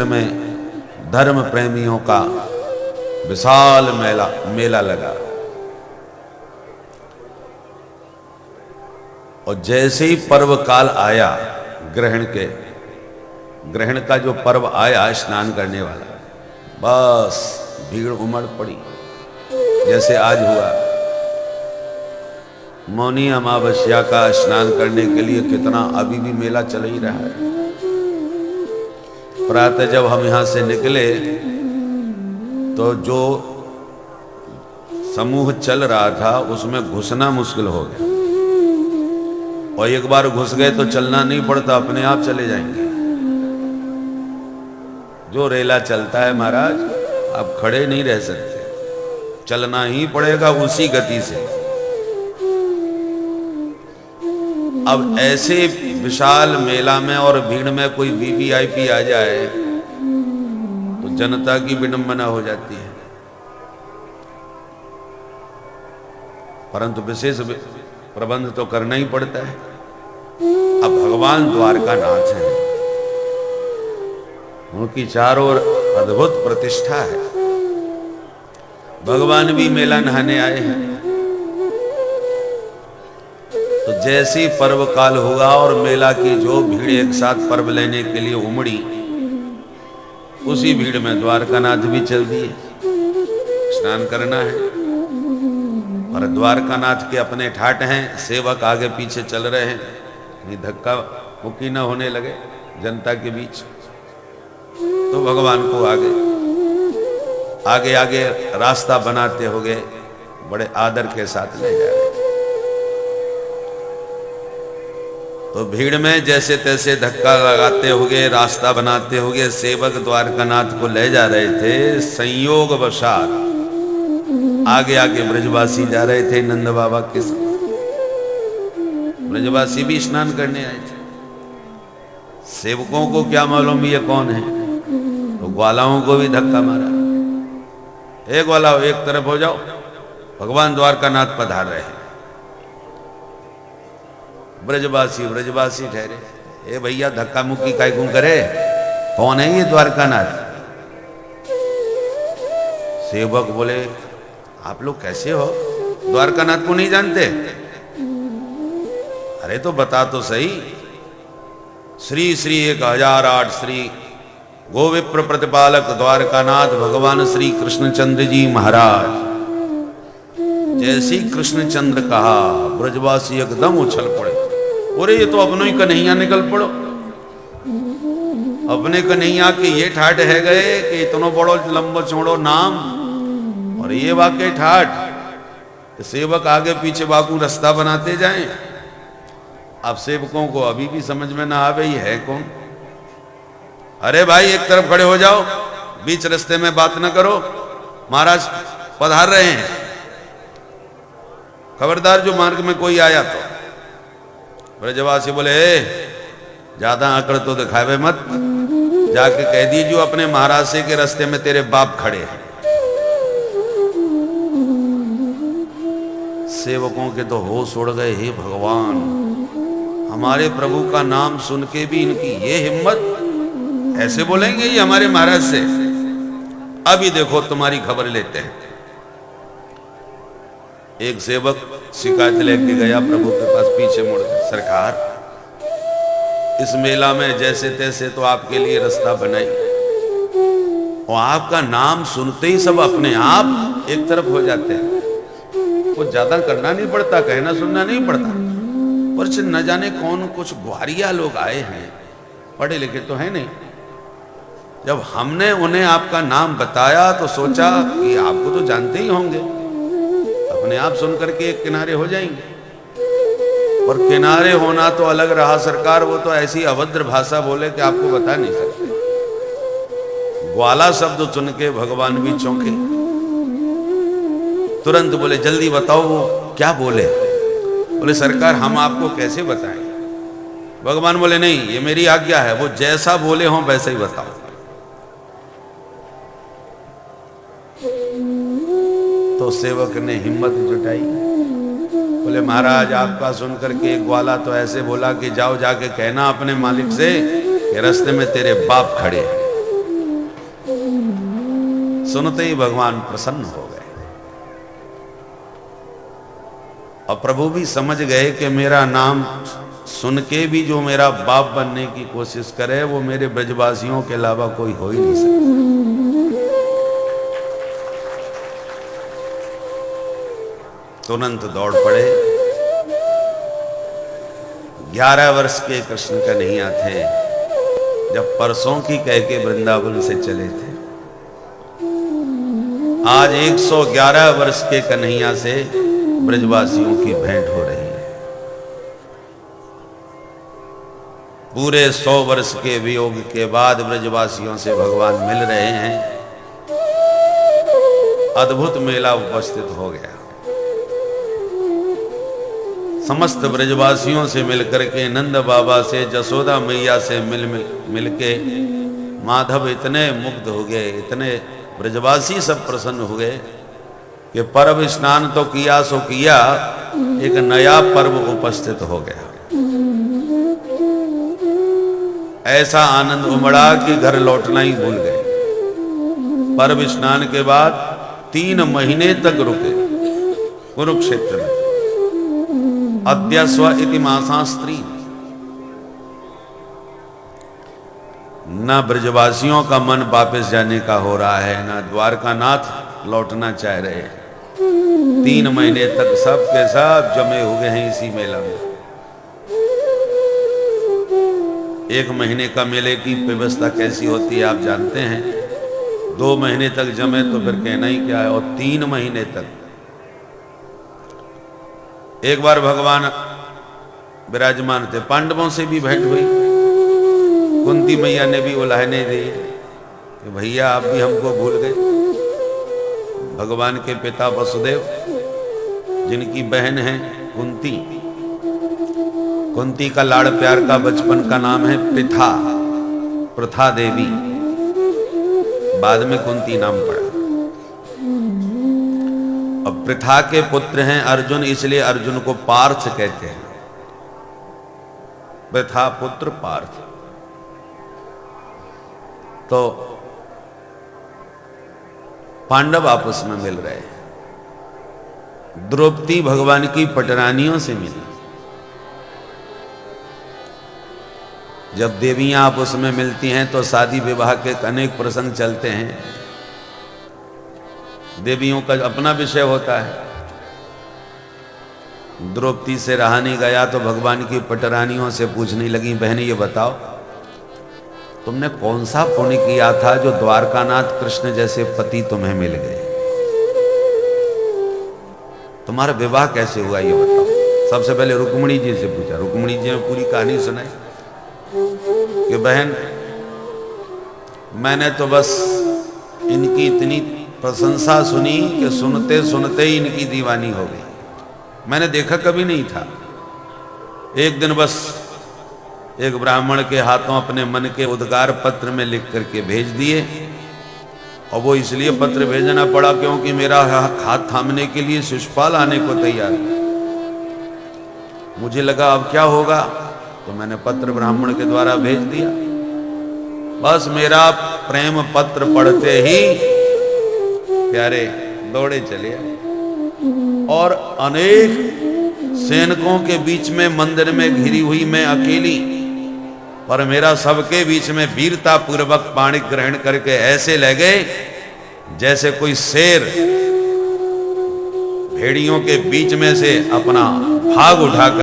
में धर्म प्रेमियों का विशाल मेला लगा। और जैसे ही पर्व काल आया, ग्रहण का जो पर्व आया स्नान करने वाला, बस भीड़ उमड़ पड़ी। जैसे आज हुआ मौनी अमावस्या का स्नान करने के लिए कितना अभी भी मेला चल ही रहा है। प्रातः जब हम यहाँ से निकले तो जो समूह चल रहा था उसमें घुसना मुश्किल हो गया, और एक बार घुस गए तो चलना नहीं पड़ता, अपने आप चले जाएंगे। जो रेला चलता है महाराज, आप खड़े नहीं रह सकते, चलना ही पड़ेगा उसी गति से। अब ऐसे विशाल मेला में और भीड़ में कोई वीवीआईपी आ जाए तो जनता की विडंबना हो जाती है। परंतु विशेष प्रबंध तो करना ही पड़ता है। अब भगवान द्वारकानाथ हैं, उनकी चारों ओर अद्भुत प्रतिष्ठा है। भगवान भी मेला नहाने आए हैं। तो जैसी पर्व काल हुआ और मेला की जो भीड़ एक साथ पर्व लेने के लिए उमड़ी, उसी भीड़ में द्वारकानाथ भी चल दिए। स्नान करना है, और द्वारकानाथ के अपने ठाट हैं, सेवक आगे पीछे चल रहे हैं, कहीं धक्का मुक्की न होने लगे जनता के बीच। तो भगवान को आगे आगे रास्ता बनाते हो गए, बड़े आदर के साथ ले जा रहे। तो भीड़ में जैसे तैसे धक्का लगाते हुए, रास्ता बनाते हुए सेवक द्वारकानाथ को ले जा रहे थे। संयोग वशात आगे आगे ब्रजवासी जा रहे थे नंद बाबा के साथ। ब्रजवासी भी स्नान करने आए थे। सेवकों को क्या मालूम ये कौन है, तो ग्वालाओं को भी धक्का मारा। एक ग्वालाओ एक तरफ हो जाओ, भगवान द्वारकानाथ पधार रहे हैं। ब्रजवासी ठहरे, ए भैया धक्का मुक्की काय क्यों करे, कौन है ये द्वारकानाथ? सेवक बोले, आप लोग कैसे हो, द्वारकानाथ को नहीं जानते? अरे तो बता तो सही। श्री श्री 1008 श्री गोविप्र प्रतिपालक द्वारकानाथ भगवान श्री कृष्णचंद्र जी महाराज। जैसे कृष्णचंद्र कहा, ब्रजवासी एकदम उछल पड़े। अरे ये तो अपनों ही कन्हैया निकल पड़ो। अपने कन्हैया के ये ठाठ है गए कि इतनो बड़ो लंबो चौड़ो नाम, और ये वाकई ठाठ। सेवक आगे पीछे बाकू रास्ता बनाते जाएं। अब सेवकों को अभी भी समझ में ना आवे ये है कौन। अरे भाई एक तरफ खड़े हो जाओ, बीच रास्ते में बात ना करो, महाराज पधार रहे हैं। खबरदार जो मार्ग में कोई आया तो। ब्रजवासी बोले, ज्यादा आकड़ तो दिखावे मत, जाके कह दीजिए अपने महाराज से के रास्ते में तेरे बाप खड़े हैं। सेवकों के तो होश उड़ गए। हे भगवान, हमारे प्रभु का नाम सुन के भी इनकी ये हिम्मत, ऐसे बोलेंगे ये हमारे महाराज से? अभी देखो तुम्हारी खबर लेते हैं। एक सेवक शिकायत लेके गया प्रभु के पास, पीछे मुड़ गया, सरकार इस मेला में जैसे तैसे तो आपके लिए रास्ता बनाई, और आपका नाम सुनते ही सब अपने आप एक तरफ हो जाते हैं। कुछ ज्यादा करना नहीं पड़ता, कहना सुनना नहीं पड़ता। पर न जाने कौन कुछ ग्वारिया लोग आए हैं, पढ़े लिखे तो है नहीं। जब हमने उन्हें आपका नाम बताया तो सोचा कि आपको तो जानते ही होंगे, अपने आप सुन करके एक किनारे हो जाएंगे। और किनारे होना तो अलग रहा सरकार, वो तो ऐसी अभद्र भाषा बोले कि आपको बता नहीं सकते। ग्वाला शब्द सुन के भगवान भी चौंके। तुरंत बोले, जल्दी बताओ वो क्या बोले। बोले, सरकार हम आपको कैसे बताएं? भगवान बोले, नहीं ये मेरी आज्ञा है, वो जैसा बोले हो वैसे ही बताओ। तो सेवक ने हिम्मत जुटाई, बोले, महाराज आपका सुनकर के एक ग्वाला तो ऐसे बोला कि जाओ जाके कहना अपने मालिक से कि रास्ते में तेरे बाप खड़े हैं। सुनते ही भगवान प्रसन्न हो गए और प्रभु भी समझ गए कि मेरा नाम सुन के भी जो मेरा बाप बनने की कोशिश करे वो मेरे ब्रजवासियों के अलावा कोई हो ही नहीं सकता। तुरंत दौड़ पड़े। 11 वर्ष के कृष्ण कन्हैया थे जब परसों की कह के वृंदावन से चले थे। आज 111 वर्ष के कन्हैया से ब्रजवासियों की भेंट हो रही है। पूरे 100 वर्ष के वियोग के बाद ब्रजवासियों से भगवान मिल रहे हैं। अद्भुत मेला उपस्थित हो गया। समस्त ब्रजवासियों से मिलकर के नंद बाबा से जसोदा मैया से मिल के माधव इतने मुग्ध हो गए, इतने ब्रजवासी सब प्रसन्न हुए कि पर्व स्नान तो किया सो किया, एक नया पर्व उपस्थित हो गया। ऐसा आनंद उमड़ा कि घर लौटना ही भूल गए। पर्व स्नान के बाद 3 महीने तक रुके कुरुक्षेत्र में। अद्य स्व इति मासास्त्री। न ब्रजवासियों का मन वापस जाने का हो रहा है, न द्वारकानाथ लौटना चाह रहे हैं। 3 महीने तक सब के सब जमे हुए हैं इसी मेला में। 1 महीने का मेले की व्यवस्था कैसी होती है आप जानते हैं। 2 महीने तक जमे तो फिर कहना ही क्या है, और 3 महीने तक। एक बार भगवान विराजमान थे, पांडवों से भी भेंट हुई। कुंती मैया ने भी उलाहने दी कि भैया आप भी हमको भूल गए। भगवान के पिता वसुदेव, जिनकी बहन है कुंती, कुंती का लाड़ प्यार का बचपन का नाम है प्रथा, प्रथा देवी। बाद में कुंती नाम पड़ा। अब प्रथा के पुत्र हैं अर्जुन, इसलिए अर्जुन को पार्थ कहते हैं। प्रथा पुत्र पार्थ। तो पांडव आपस में मिल रहे हैं। द्रौपदी भगवान की पटरानियों से मिली। जब देवियां आपस में मिलती हैं तो शादी विवाह के अनेक प्रसंग चलते हैं। देवियों का अपना विषय होता है। द्रौपदी से रहा नहीं गया तो भगवान की पटरानियों से पूछने लगी, बहन ये बताओ तुमने कौन सा पुण्य किया था जो द्वारकानाथ कृष्ण जैसे पति तुम्हें मिल गए? तुम्हारा विवाह कैसे हुआ ये बताओ। सबसे पहले रुक्मिणी जी से पूछा। रुक्मिणी जी ने पूरी कहानी सुनाई कि बहन मैंने तो बस इनकी इतनी प्रशंसा सुनी कि सुनते सुनते ही इनकी दीवानी हो गई। मैंने देखा कभी नहीं था। एक दिन बस एक ब्राह्मण के हाथों अपने मन के उद्गार पत्र में लिख करके भेज दिए, और वो इसलिए पत्र भेजना पड़ा क्योंकि मेरा हाथ थामने के लिए शिशुपाल आने को तैयार। मुझे लगा अब क्या होगा, तो मैंने पत्र ब्राह्मण के द्वारा भेज दिया। बस मेरा प्रेम पत्र पढ़ते ही प्यारे दौड़े चले आए, और अनेक सैनिकों के बीच में मंदिर में घिरी हुई मैं अकेली, पर मेरा सबके बीच में वीरता पूर्वक पाणी ग्रहण करके ऐसे ले गए जैसे कोई शेर भेड़ियों के बीच में से अपना भाग उठाकर